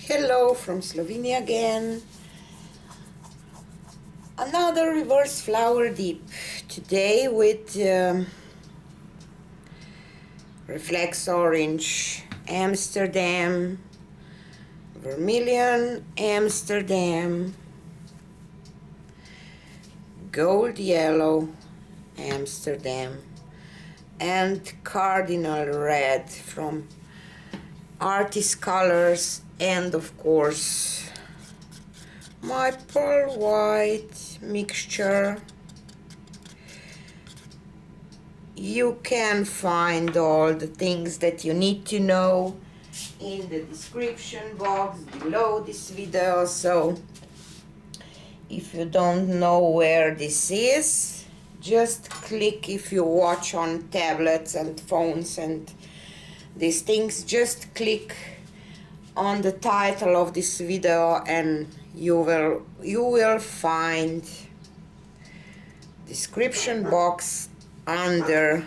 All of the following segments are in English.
Hello from Slovenia again. Another reverse flower dip. Today with reflex orange, Amsterdam, vermilion, Amsterdam, gold yellow, Amsterdam, and cardinal red from Arties colors, and of course my pearl white mixture. You can find all the things that you need to know in the description box below this video, so if you don't know where this is, just click. If you watch on tablets and phones and these things, just click on the title of this video and you will find description box under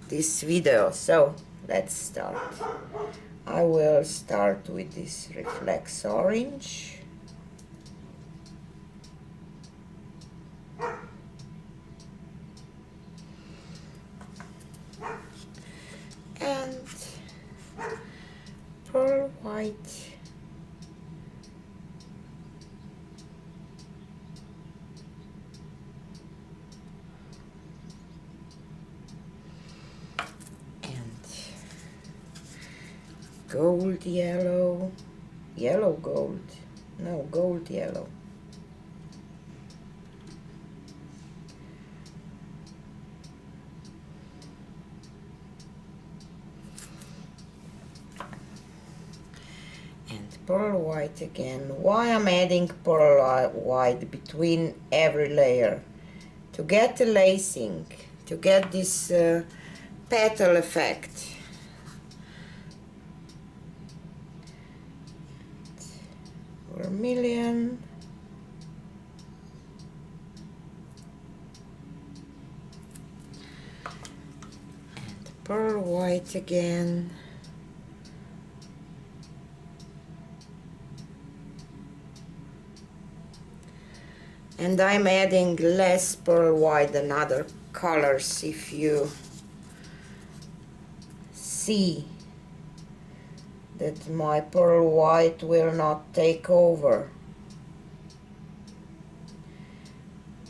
this video. So let's start. I will start with this reflex orange. And pearl white. And gold yellow, yellow gold, no, gold yellow. Pearl white again. Why I'm adding pearl white between every layer? To get the lacing, to get this petal effect. Vermilion. And pearl white again. And I'm adding less pearl white than other colors. If you see that my pearl white will not take over.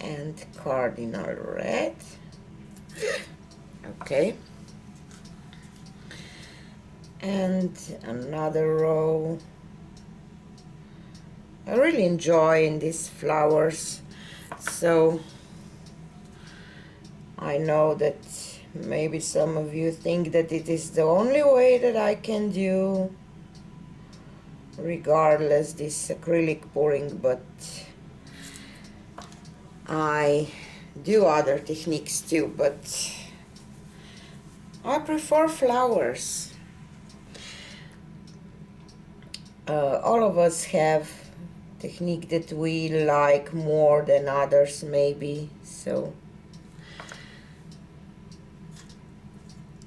And cardinal red. Okay. And another row. I really enjoy these flowers, so I know that maybe some of you think that it is the only way that I can do regardless this acrylic pouring, but I do other techniques too, but I prefer flowers. All of us have technique that we like more than others, maybe, so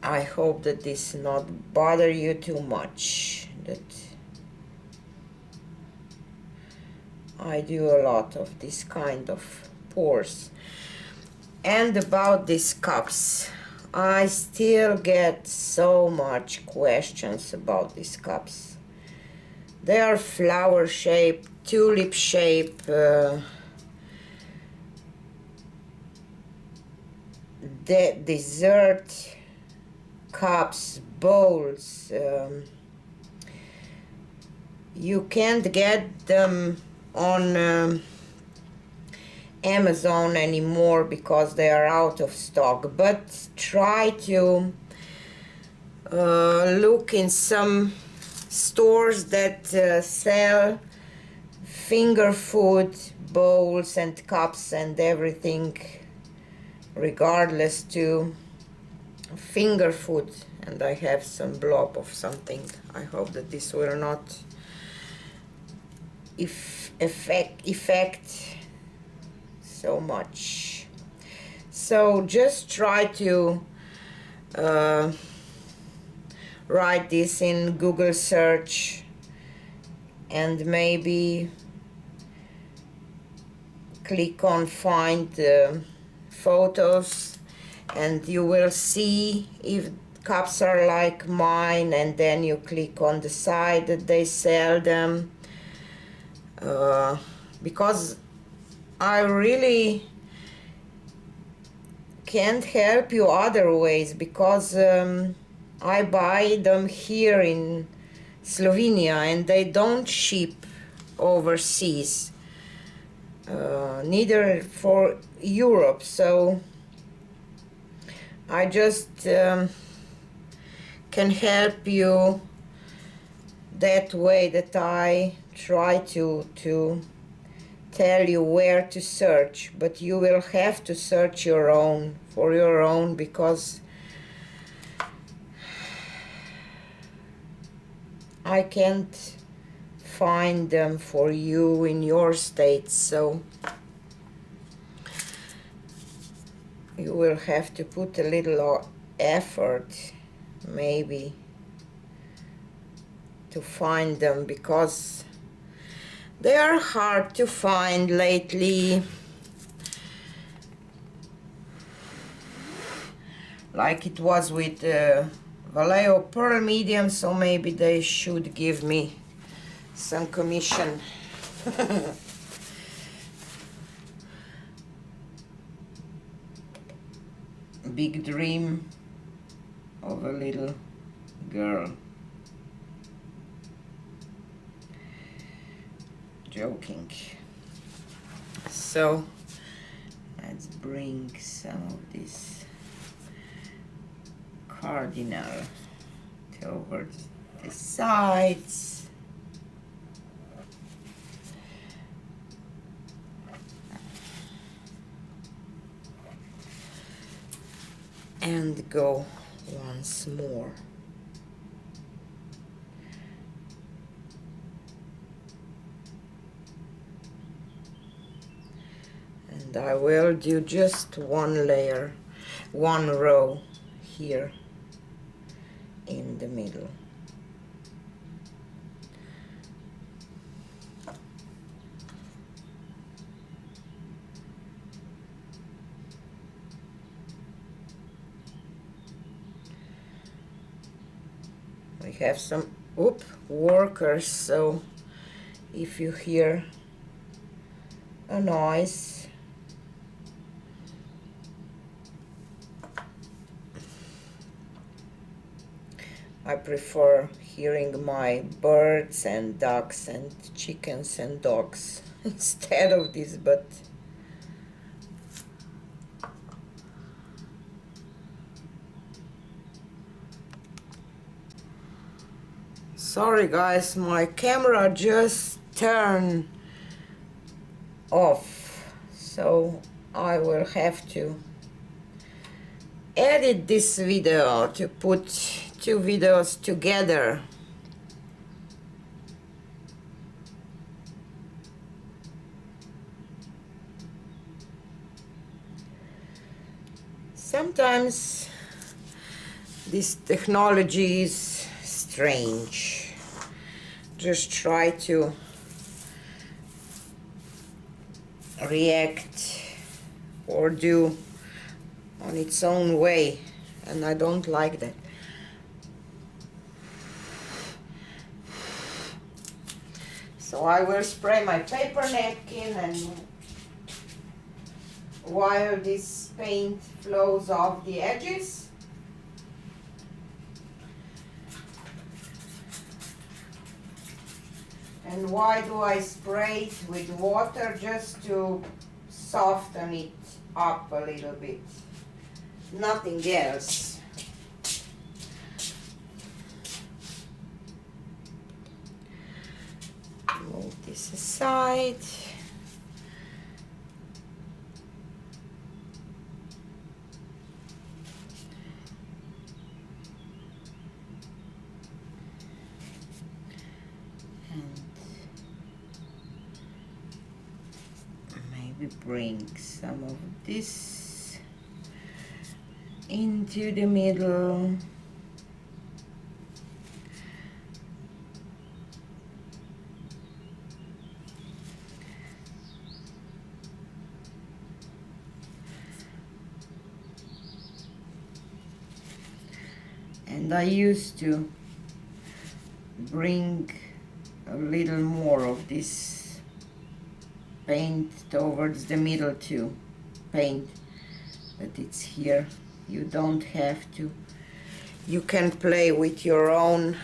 I hope that this not bother you too much, that I do a lot of this kind of pours. And about these cups, I still get so much questions about these cups. They are flower shape, tulip shape, the dessert cups, bowls. You can't get them on Amazon anymore because they are out of stock, but try to look in some stores that sell finger food bowls and cups and everything, regardless to finger food. And I have some blob of something. I hope that this will not affect so much. So just try to write this in Google search and maybe click on find photos, and you will see if cups are like mine, and then you click on the side that they sell them, because I really can't help you other ways, because I buy them here in Slovenia and they don't ship overseas, neither for Europe, so I just can help you that way, that I try to tell you where to search, but you will have to search your own, for your own, because I can't find them for you in your state, so you will have to put a little effort maybe to find them, because they are hard to find lately, like it was with Vallejo Pearl Medium, so maybe they should give me some commission. Big dream of a little girl. Joking. So let's bring some of this cardinal towards the sides. And go once more. And I will do just one layer, one row here in the middle. We have some workers, so if you hear a noise, I prefer hearing my birds and ducks and chickens and dogs instead of this, but sorry guys, my camera just turned off, so I will have to edit this video to put two videos together. Sometimes this technology is strange. Just try to react or do on its own way, and I don't like that. So I will spray my paper napkin, and while this paint flows off the edges, and why do I spray it with water? Just to soften it up a little bit, nothing else. Move this aside. Bring some of this into the middle. and I used to bring a little more of this paint towards the middle to paint, but it's here. You don't have to. You can play with your own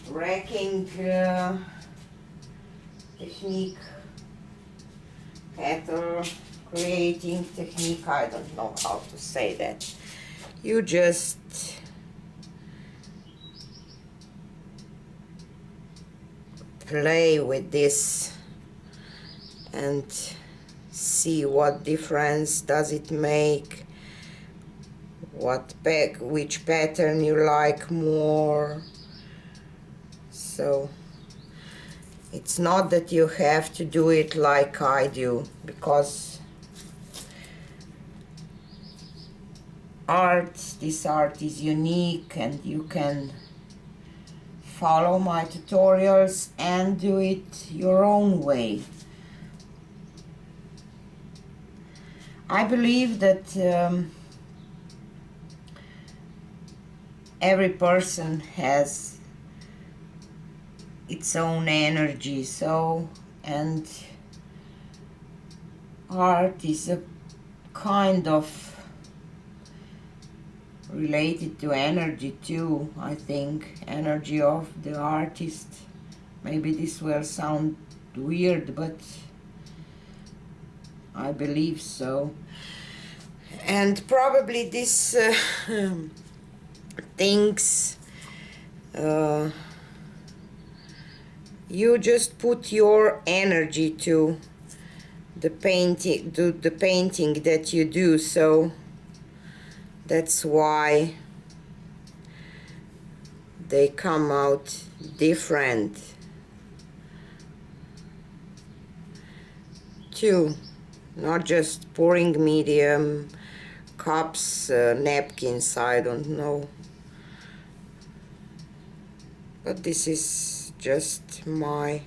racking technique, petal creating technique. I don't know how to say that. You just play with this and see what difference does it make, which pattern you like more. So it's not that you have to do it like I do, because this art is unique and you can follow my tutorials and do it your own way. I believe that every person has its own energy, and art is a kind of related to energy too, I think. Energy of the artist. Maybe this will sound weird, but I believe so. And probably this things you just put your energy to the painting, that you do, so that's why they come out different too. Not just pouring medium, cups, napkins, I don't know. But this is just my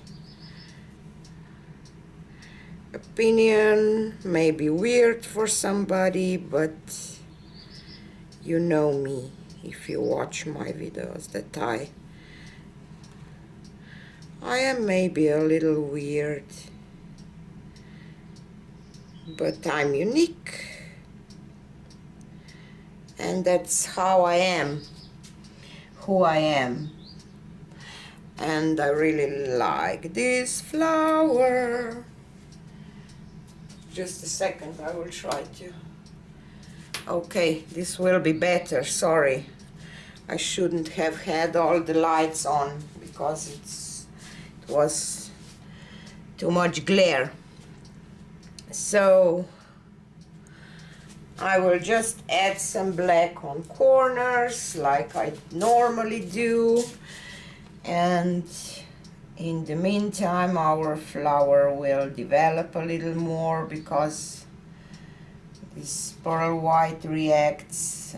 opinion. Maybe weird for somebody, but you know me if you watch my videos, that I am maybe a little weird, but I'm unique, and that's how I am, who I am. And I really like this flower. Just a second, I will try to. Okay, this will be better. Sorry, I shouldn't have had all the lights on because it was too much glare. So I will just add some black on corners like I normally do, and in the meantime our flower will develop a little more because this pearl white reacts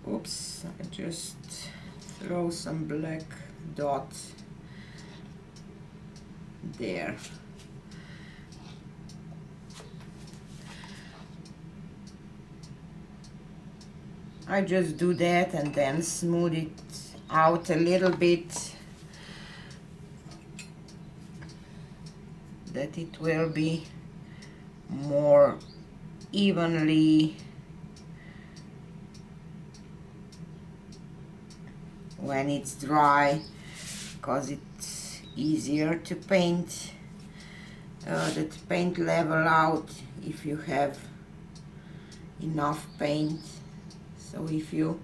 oops, I just throw some black dot there. I just do that and then smooth it out a little bit, that it will be more evenly when it's dry, because it's easier to paint that paint level out if you have enough paint. So if you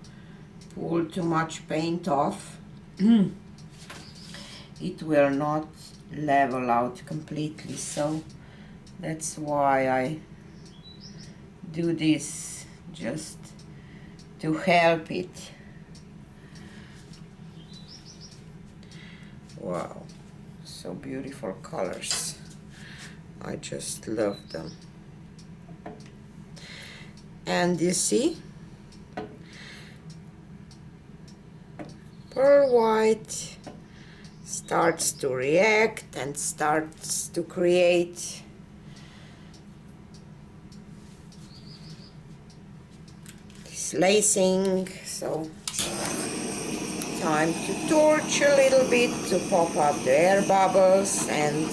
pull too much paint off, it will not level out completely. So that's why I do this, just to help it. Wow, so beautiful colors. I just love them. And you see, pearl white starts to react and starts to create this lacing. So time to torch a little bit to pop up the air bubbles, and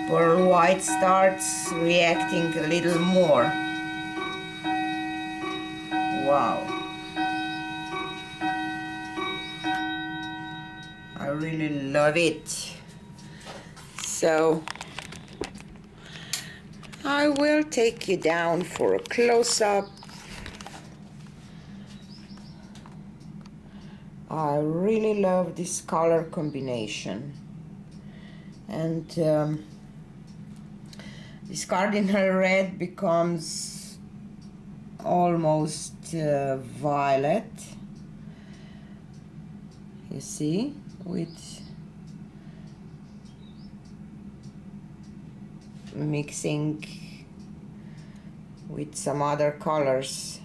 pearl white starts reacting a little more. Wow, I really love it. So I will take you down for a close-up. I really love this color combination, and this cardinal red becomes almost violet, you see, with mixing with some other colors.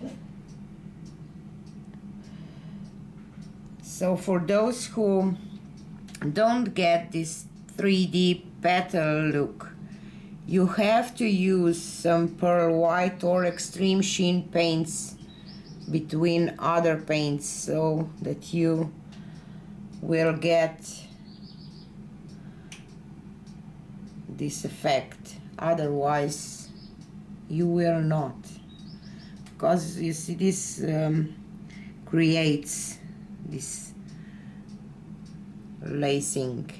So for those who don't get this 3D petal look, you have to use some pearl white or extreme sheen paints between other paints so that you will get this effect. Otherwise you will not, because you see this creates this lacing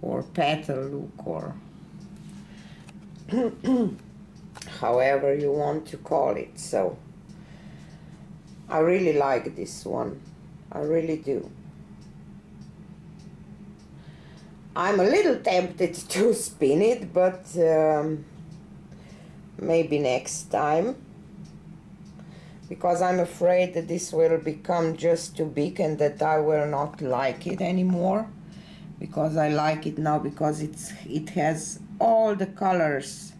or petal look, or however you want to call it. So I really like this one, I really do. I'm a little tempted to spin it, but maybe next time, because I'm afraid that this will become just too big and that I will not like it anymore, because I like it now because it has all the colors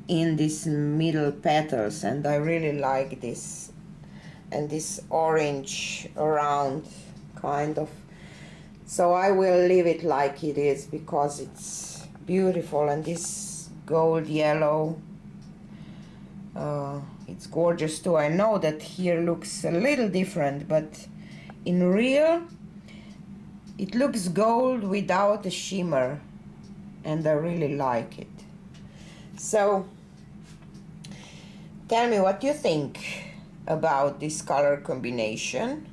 in these middle petals, and I really like this, and this orange around kind of. So I will leave it like it is because it's beautiful, and this gold yellow, it's gorgeous too. I know that here looks a little different, but in real it looks gold without a shimmer, and I really like it. So tell me what you think about this color combination.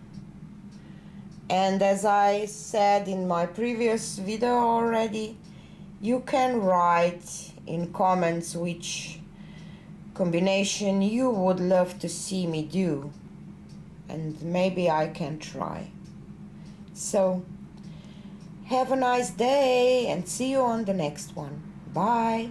And as I said in my previous video already, you can write in comments which combination you would love to see me do, and maybe I can try. So have a nice day and see you on the next one. Bye.